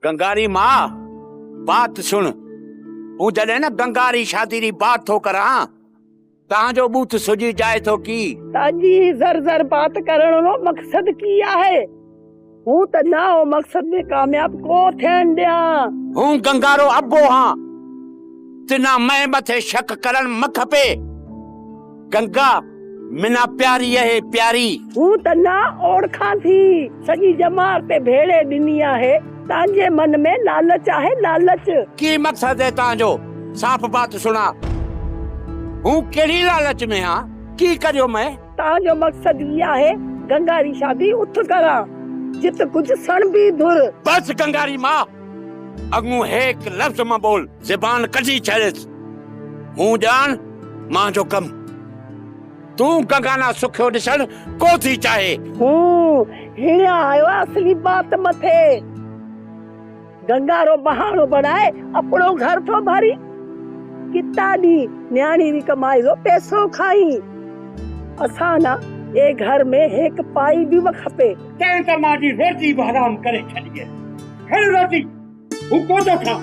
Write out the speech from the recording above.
गंगारी माँ बात सुन। हूँ जॾहिं न गंगारी शादी री बात थो करां तव्हांजो बूथ सुजी जाए थो की ताजी जर जर बात करण रो मकसद की आहे। हूँ त ना हो मकसद में कामयाब को थियण ॾियां। हूँ गंगारो अब्बो हाँ तिना मैं मथे शक करण म खपे। गंगा मिना प्यारी है प्यारी। हूँ त ना ओढ़खां थी सॼी जमात ते भेड़े ॾिनी आहे। तांजे मन में लालच आहे लालच। की मकसद है तव्हांजो साफ़ बात सुना। हूँ कहिड़ी लालच में हाँ की करियो मैं। तांजो मकसद ये आहे गंगारी शादी उठ करा जित कुछ सण भी धुर। बस गंगारी माँ अगू एक लफ्ज में बोल ज़बान कढी छॾिस। हूँ जान मां जो कम तू गंगाना सुखियो ॾिसण को थी चाहे। हूँ हिन आयो असली बात मथे। गंगारो बहानो बनाए अपनो घर तो भरी किता दी न्याणी री कमाई रो पैसो खाई। असा ना ए घर में एक पाई भी न खपे। तैं त मां जी रोटी हराम करे छॾी है। हर रोटी हू को तो खा